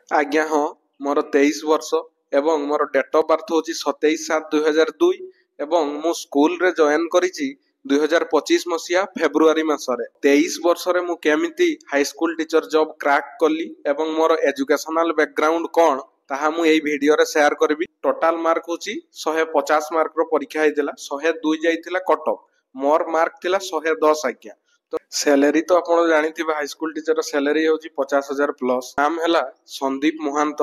आज्ञा हाँ मोर 23 वर्ष एवं मोर डेट ऑफ बर्थ होची 27/7/2002 एवं मु स्कूल रे जॉइन करिछि 2025 मसिया फेब्रुआरी मासरे 23 वर्ष रे मु केमिति high school teacher job crack कली एवं मोर एजुकेशनल बैकग्राउंड कोन ताहा मु एई वीडियो रे शेयर करबी। टोटल मार्क होची 150 मार्क रो परीक्षा हेतिला 102 जाइतिला कट ऑफ मोर मार्क थिला 110 आज्ञा। तो सैलरी तो आपण जानिथिबे हाई स्कूल टीचर सैलरी होची 50,000 प्लस। नाम हैला संदीप महांत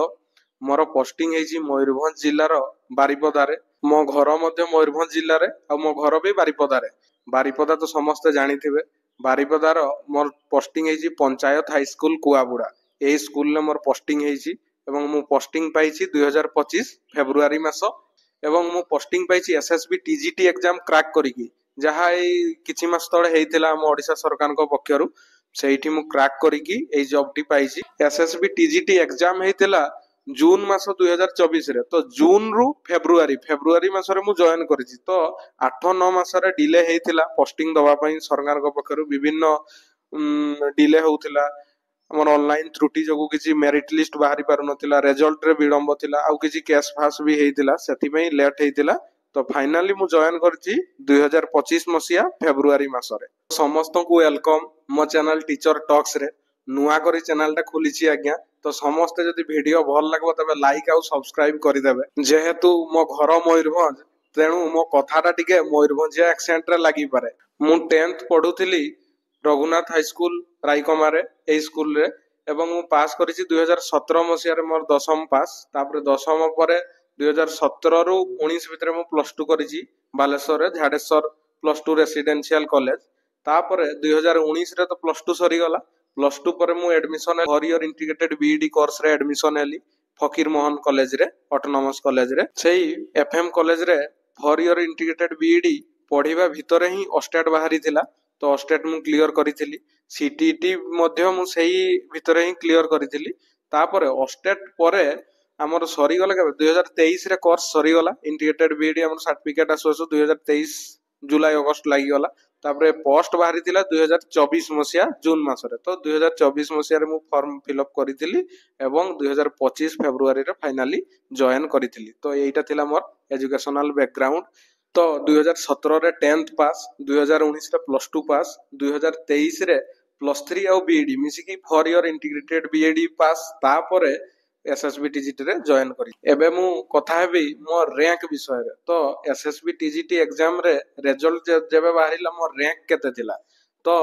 मोर पोस्टिंग हेची मयूरभंज जिल्ला रो बारिपदा रे मो घर मध्य मयूरभंज जिल्ला रे आ मो घर भी बारिपदा रे। बारिपदा तो समस्त जानिथिबे बारिपदा रो मोर पोस्टिंग हेची पंचायत हाई स्कूल कुआबुड़ा एई स्कूल ले मोर पोस्टिंग हेची एवं मु पोस्टिंग पाइछि 2025 फेब्रुआरी मास एवं मु पोस्टिंग पाइछि एसएसबी टीजीटी एग्जाम क्रैक करिकी जहा एई किछि मास तळे हेइतिला हम ओडिसा सरकार को पक्षरु सेठी मु क्रैक करिकी एई जॉब टी पाइछि। एसएसबी टीजीटी एग्जाम हेइतिला जून मास 2024 रे तो जून रु फेब्रुआरी मास रे मु जॉइन करिछि तो 8-9 मास रे डिले हेइतिला पोस्टिंग दवा पई सरकार को पक्षरु विभिन्न डिले होउतिला हमर ऑनलाइन त्रुटि जगु किछि मेरिट लिस्ट बाहरी पारु नथिला रिजल्ट रे विलंब थिला आउ किछि कैश फास भी हेइतिला सेति पई लेट हेइतिला तो फाइनली मु जॉइन करछि 2025 मसिया फेब्रुआरी मासरे। समस्त को वेलकम मो चैनल टीचर टॉक्स रे नुआ करी चैनल टा खोलिछि आज्ञा तो समस्त जदि वीडियो भल लागबो तबे लाइक आउ सब्सक्राइब करि देबे। जेहेतु मो घर मयूरभंज तेणु मो कथाटा टिके मयूरभंजिया एक्सेंट रे लागि पारे। मु 10th पढुथिली रघुनाथ हाई स्कूल रायकमारे ए स्कूल रे एवं मु पास करिछि 2017 मसिया रे मोर दशम पास तापर दशम परे 2017 रु 19 भितरे मु प्लस 2 करिछि बालेश्वर रे झाडेश्वर प्लस 2 रेसिडेंशियल कॉलेज तापर 2019 रे तो प्लस 2 सरी गला प्लस 2 परे मु admission for year integrated B.Ed course रे एडमिशन हेली फकीर मोहन कॉलेज रे ऑटोनोमस कॉलेज रे सेही एफएम कॉलेज रे फॉर ईयर इंटीग्रेटेड बीईडी पढिबा भितरे ही ऑस्टेट बाहरी थिला तो ऑस्टेट मु क्लियर करिथिली सीटीटी मध्य मु सेही भितरे ही क्लियर करिथिली तापर ऑस्टेट परे हमर सरी गला के 2023 रे कोर्स सरी गला इंटीग्रेटेड बीईडी हमर सर्टिफिकेट आसो 2023 जुलाई अगस्त लागि गला तापर पोस्ट बाहरी थिला 2024 मसिया जून मास रे तो 2024 मसिया रे मु फॉर्म फिल अप करिथिली एवं 2025 फेब्रुआरी रे फाइनली जॉइन करिथिली। तो एइटा थिला मोर एजुकेशनल बैकग्राउंड। तो 2017 रे 10th पास 2019 रे प्लस 2 पास 2023 रे प्लस 3 आउ बीईडी मिसिकी four year integrated BEd pass तापरे एसएसबी टीजीटी रे जॉइन करी। एबे मु कथा हेबी मो रैंक विषय रे। तो एसएसबी टीजीटी एग्जाम रे रिजल्ट जेबे बाहरिला मो रैंक केते थिला तो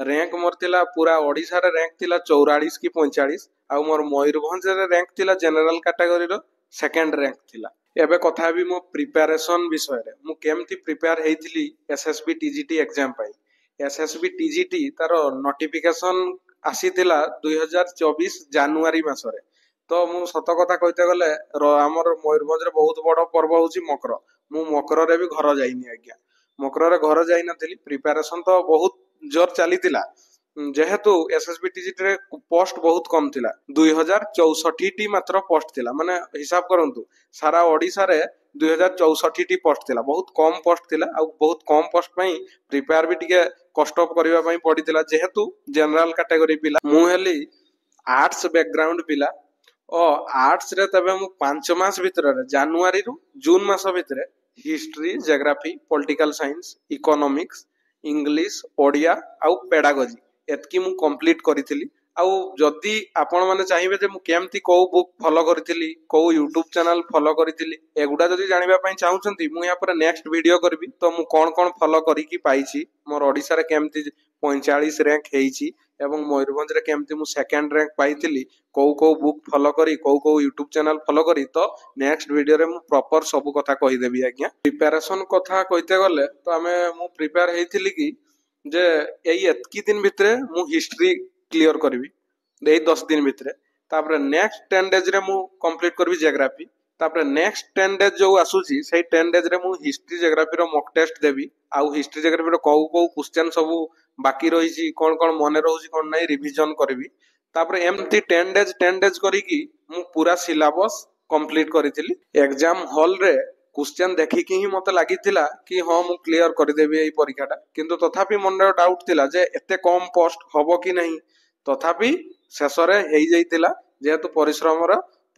रैंक मोर थिला पूरा ओडिसा रे रैंक थिला 44 की 45 आ मोर मयूरभंज रे रैंक थिला जनरल कैटेगरी रो सेकंड रैंक थिला। एबे कथा हेबी मो प्रिपरेशन विषय रे मु केमति प्रिपेयर हेइथिली एसएसबी टीजीटी एग्जाम पई। एसएसबी टीजीटी तारो नोटिफिकेशन आसीथिला 2024 जनवरी मासरे। तो मु सत कथा कहते गले हमर मयूरभंज रे बहुत बड़ पर्व होची मकर मु मकर रे भी घर जाइनी आज्ञा मकर रे घर जाई नथिली प्रिपरेशन तो बहुत जोर चलीतिला जेहेतु एसएसबी टीजीटी रे पोस्ट बहुत कम थिला 2064 टी मात्र पोस्ट थिला माने हिसाब करंतु सारा ओडिसा रे 2064 टी पोस्ट थिला बहुत कम पोस्ट थिला आ बहुत कम पोस्ट पई प्रिपेयर भी टिके कष्ट करबा पई पडितिला जेहेतु जनरल कैटेगरी पिला मु हेली आर्ट्स बैकग्राउंड पिला ओ आर्ट्स रे तबे मु 5 मास भितरे जनवरी रु जून मास भितरे history geography political science economics English Odia आउ पेडागोजी एतकी मु कंप्लीट करिथिली। आउ जदी आपण माने चाहिबे जे मु केमती को बुक फॉलो करिथिली को यूट्यूब चैनल फॉलो करिथिली एगुडा जदी जानिबा पई चाहुचंती मु या पर नेक्स्ट वीडियो करबी तो मु कोन कोन फॉलो करी की पाइछि मोर ओडिसा रे केमती 45 रैंक हेइछि एवं मयूरभंज रे केमती मु सेकंड रैंक पाइथिली को बुक फॉलो करी को यूट्यूब चैनल फॉलो करी तो नेक्स्ट वीडियो रे मु प्रॉपर सब कथा कहि देबी आज्ञा। प्रिपरेशन कथा कहिते गले तो हमें मु प्रिपेयर हेइथिली की जे एई एतकी दिन भितरे मु हिस्ट्री क्लियर करबी एई 10 दिन भितरे तापर नेक्स्ट 10 डेज रे मु कंप्लीट करबी ज्योग्राफी तापर नेक्स्ट 10 डेज जो आसुची सेई 10 डेज रे मु हिस्ट्री ज्योग्राफी रो मॉक टेस्ट देबी आउ हिस्ट्री ज्योग्राफी रो को क्वेश्चन सब बाकी रहिची कोन कोन मने रहउची कोन नै रिवीजन करबी तापर एमती 10 डेज करी की मु पूरा सिलेबस कंप्लीट करिथिली। एग्जाम हॉल रे क्वेश्चन देखि कि ही मते लागिथिला कि हां मु क्लियर कर देबी एई परीक्षाटा किंतु तथापि मन डाउट थिला जे एते कम पोस्ट हबो कि नहीं तथापि शेष रे हेई जाइतिला जेहेतु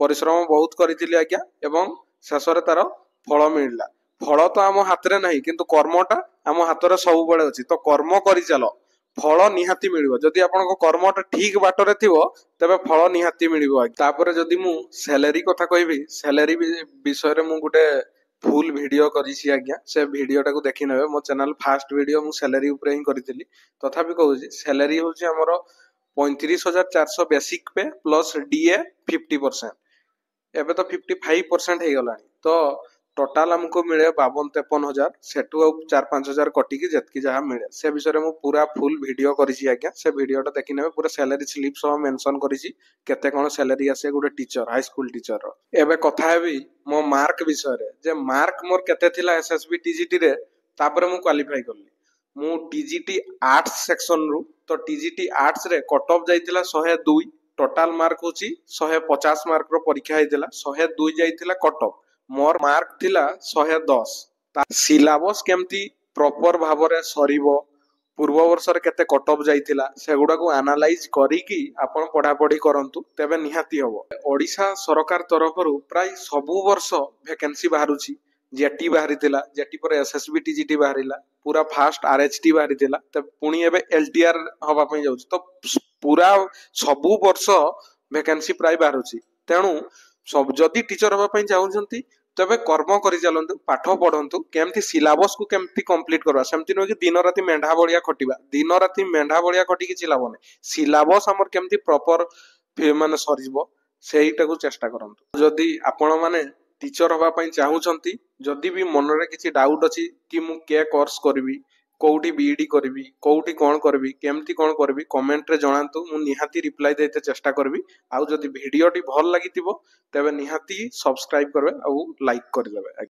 परिश्रम बहुत करी आज्ञा एवं शेष तार फल मिलला। फल तो आम हाथ में नहीं किंतु कर्मटा आम हाथ में सब बड़े अच्छी तो कर्म कर चल फल निहाती मिलिबो। जदि आपनको कर्मटा ठीक बाटरे थिबो तबे फल निहाती मिलिबो। तापरे जदि मु सैलरी कथा कहबी सैलरी विषय रे मु गुटे फुल वीडियो करिछि आज्ञा से वीडियोटा को देखि नेबे। मो चैनल फास्ट वीडियो मु सैलरी ऊपर ही करथिली तथापि कहूछि सैलरी होछि हमर 35,400 बेसिक पे प्लस डीए 50%। एबे तो 55% हो गलानी तो टोटाल हमको मिले 52-53,000 सेठू 4-5,000 कटिकी जेतकी जहाँ मिले से विषय में पूरा फुल वीडियो करिछि आज्ञा। से वीडियोटा देखि नेबे पूरा सैलरी स्लिप सह मेंशन करिछि केते कोन सैलरी आसे गुटे टीचर हाई स्कूल टीचर रो। एबे कथा हेबी मो मार्क विषय रे जे मार्क मोर केते थिला एसएसबी टीजीटी रे तापरे मु क्वालीफाई करली। मु टीजीटी आर्ट्स सेक्शन रु तो टीजीटी आर्ट्स रे कट ऑफ जाइतिला 102 टोटाल मार्क होची 150 मार्क रो परीक्षा हेतिला 102 जाइतिला कट ऑफ मोर मार्क थिला 110। सिलेबस केमती प्रॉपर भाबरे सरीबो पूर्व वर्ष रे केते कट ऑफ जाइतिला सेगुडा को एनालाइज करिकी आपण पढ़ा पढ़ी करंतु तेबे निहाती हबो। ओडिशा सरकार तरफ रु प्राय सबु वर्ष वैकेंसी बाहरुची जेटी बाहरितिला जेटी पर एसएसबी टीजीटी बाहरिला पूरा फास्ट आरएचटी बाहरितिला त पुणी एबे एलटीआर हबा पई जाउछ तो पूरा सबु वर्ष वैकेंसी प्राय बाहरुची। तेणु सब जदि टीचर हबा पई चाहुचंती तबे कर्म करि चलंतु पाठ पढ़ंतु केमती सिलेबस को केमती कंप्लीट करबा सेमती न कि दिन राति मेंढा बळिया खटिबा दिन राति मेंढा बळिया खटि कि लाभ नै सिलेबस हमर केमती प्रॉपर माने सरिबो सेहीटा को चेष्टा करंतु। जदि आपण माने टीचर हबा पई चाहुचंती जदि भी मन रे किछि डाउट अछि कि मु के कोर्स करबी कोउठी बीईडी करबी कोउठी कोन करबी केमती कोन करबी कमेंट रे जणांतु मु निहाती रिप्लाई देते चेष्टा करबी। आउ जदि वीडियोटी भल लागितिबो तबे निहाती सब्सक्राइब करबे आउ लाइक कर देबे।